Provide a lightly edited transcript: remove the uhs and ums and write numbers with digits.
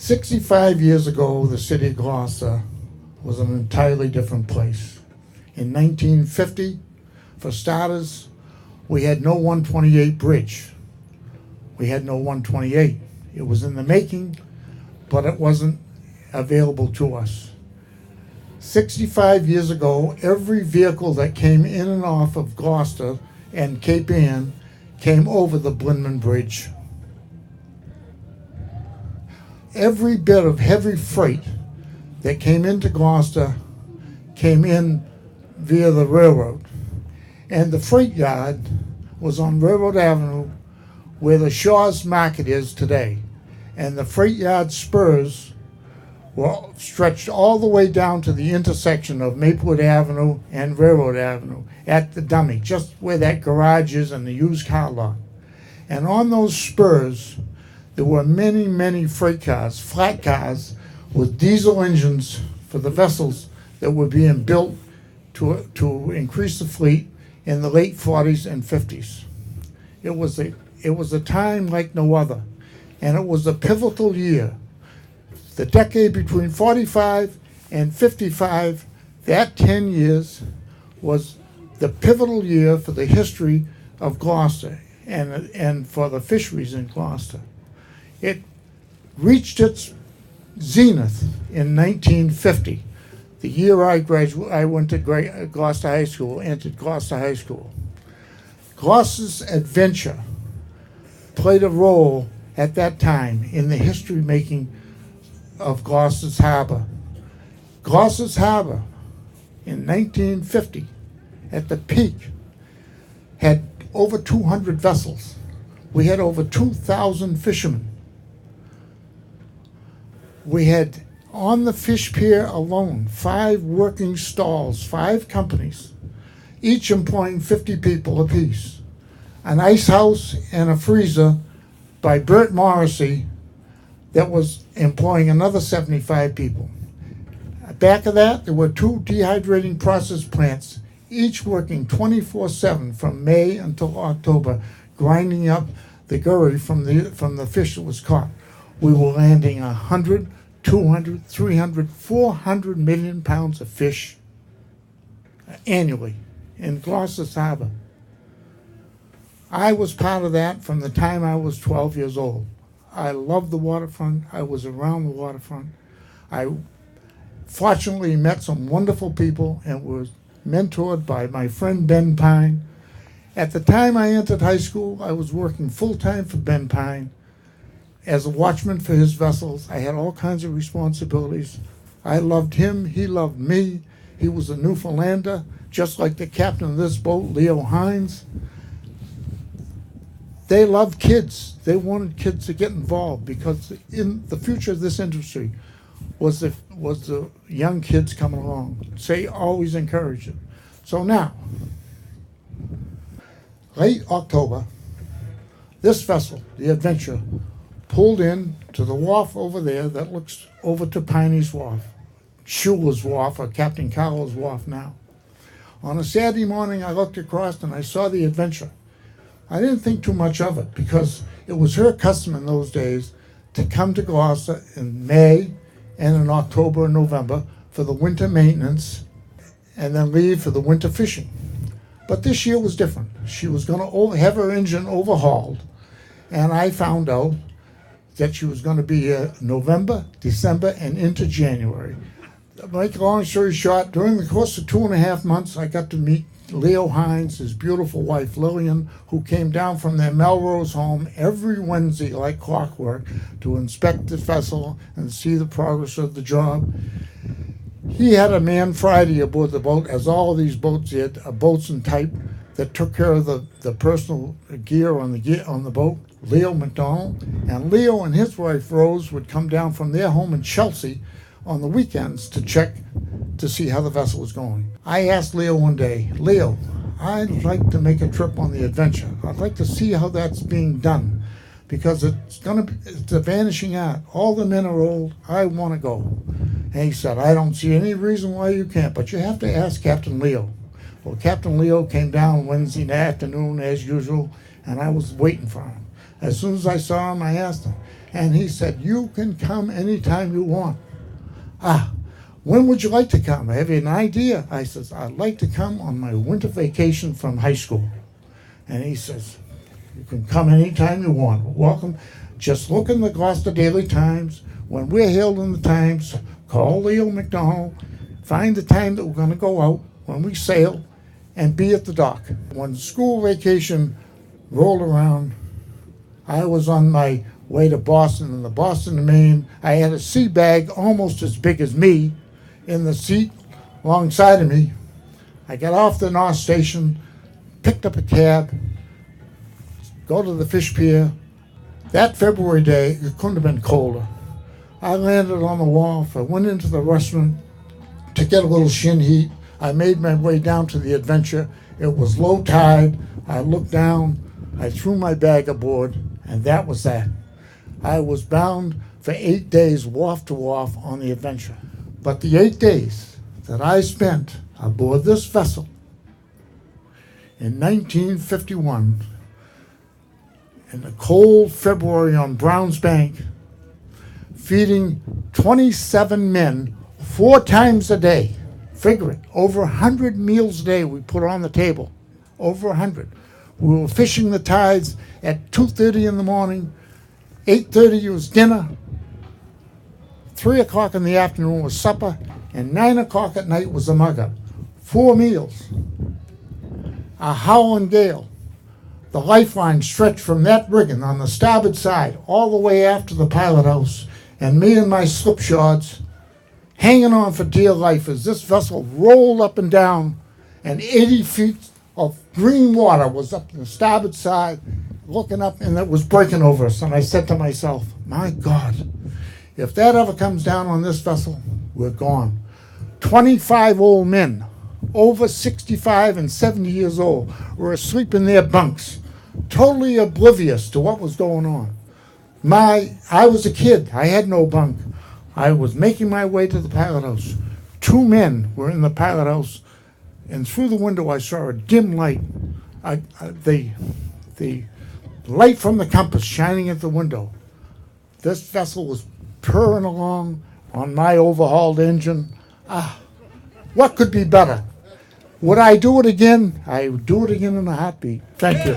65 years ago, the city of Gloucester was an entirely different place. In 1950, for starters, we had no 128 bridge. We had no 128. It was in the making, but it wasn't available to us. 65 years ago, every vehicle that came in and off of Gloucester and Cape Ann came over the Blinman Bridge. Every bit of heavy freight that came into Gloucester came in via the railroad. And the freight yard was on Railroad Avenue where the Shaw's Market is today. And the freight yard spurs were stretched all the way down to the intersection of Maplewood Avenue and Railroad Avenue at the dummy, just where that garage is and the used car lot. And on those spurs, there were many, many freight cars, flat cars, with diesel engines for the vessels that were being built to increase the fleet in the late 40s and 50s. It was a time like no other, and it was a pivotal year. The decade between 45 and 55, that 10 years was the pivotal year for the history of Gloucester and for the fisheries in Gloucester. It reached its zenith in 1950, the year I went to Gloucester High School, entered Gloucester High School. Gloucester's adventure played a role at that time in the history making of Gloucester's Harbor. Gloucester's Harbor in 1950, at the peak, had over 200 vessels. We had over 2,000 fishermen. We had, on the fish pier alone, 5 working stalls, 5 companies, each employing 50 people apiece. An ice house and a freezer by Bert Morrissey that was employing another 75 people. Back of that, there were 2 dehydrating process plants, each working 24/7 from May until October, grinding up the gurry from the fish that was caught. We were landing 100, 200, 300, 400 million pounds of fish annually in Gloucester's Harbor. I was part of that from the time I was 12 years old. I loved the waterfront. I was around the waterfront. I fortunately met some wonderful people and was mentored by my friend Ben Pine. At the time I entered high school, I was working full-time for Ben Pine as a watchman for his vessels. I had all kinds of responsibilities. I loved him. He loved me. He was a Newfoundlander, just like the captain of this boat, Leo Hines. They loved kids. They wanted kids to get involved because in the future of this industry was the young kids coming along. Say, always encourage it. So now, late October, this vessel, the Adventure, pulled in to the wharf over there that looks over to Piney's Wharf, Schuler's Wharf, or Captain Carroll's Wharf now. On a Saturday morning, I looked across and I saw the Adventure. I didn't think too much of it because it was her custom in those days to come to Gloucester in May and in October and November for the winter maintenance and then leave for the winter fishing. But this year was different. She was going to have her engine overhauled, and I found out that she was going to be here November, December, and into January. To make a long story short, during the course of 2.5 months, I got to meet Leo Hines, his beautiful wife Lillian, who came down from their Melrose home every Wednesday like clockwork to inspect the vessel and see the progress of the job. He had a man Friday aboard the boat, as all of these boats did, a boatswain type that took care of the personal gear on the boat, Leo McDonald. And Leo and his wife Rose would come down from their home in Chelsea on the weekends to check to see how the vessel was going. I asked Leo one day, Leo, I'd like to make a trip on the Adventure. I'd like to see how that's being done because it's a vanishing art. All the men are old. I want to go. And he said, I don't see any reason why you can't, but you have to ask Captain Leo. Well, Captain Leo came down Wednesday afternoon as usual, and I was waiting for him. As soon as I saw him, I asked him, And he said, you can come anytime you want. When would you like to come? Have you an idea? I says, I'd like to come on my winter vacation from high school. And he says, you can come anytime you want. Welcome. Just look in the Gloucester Daily Times. When we're held in the Times, call Leo McDonald, find the time that we're going to go out when we sail, and be at the dock. When school vacation rolled around, I was on my way to Boston, and the Boston to Maine. I had a sea bag almost as big as me in the seat alongside of me. I got off the North Station, picked up a cab, go to the fish pier. That February day, it couldn't have been colder. I landed on the wharf. I went into the restaurant to get a little shin heat. I made my way down to the Adventure. It was low tide. I looked down. I threw my bag aboard, and that was that. I was bound for 8 days, wharf to wharf, on the Adventure. But the 8 days that I spent aboard this vessel in 1951, in the cold February on Browns Bank, feeding 27 men 4 times a day. Figure it, over 100 meals a day we put on the table, over 100. We were fishing the tides at 2:30 in the morning, 8:30 was dinner, 3 o'clock in the afternoon was supper, and 9 o'clock at night was the mug-up. 4 meals. A howling gale. The lifeline stretched from that rigging on the starboard side all the way after the pilot house, and me and my slipshods hanging on for dear life as this vessel rolled up and down, and 80 feet of green water was up the starboard side, looking up, and it was breaking over us. And I said to myself, my God, if that ever comes down on this vessel, we're gone. 25 old men, over 65 and 70 years old, were asleep in their bunks, totally oblivious to what was going on. I was a kid. I had no bunk. I was making my way to the pilot house. 2 men were in the pilot house, and through the window I saw a dim light. The light from the compass shining at the window. This vessel was purring along on my overhauled engine. What could be better? Would I do it again? I would do it again in a heartbeat. Thank you.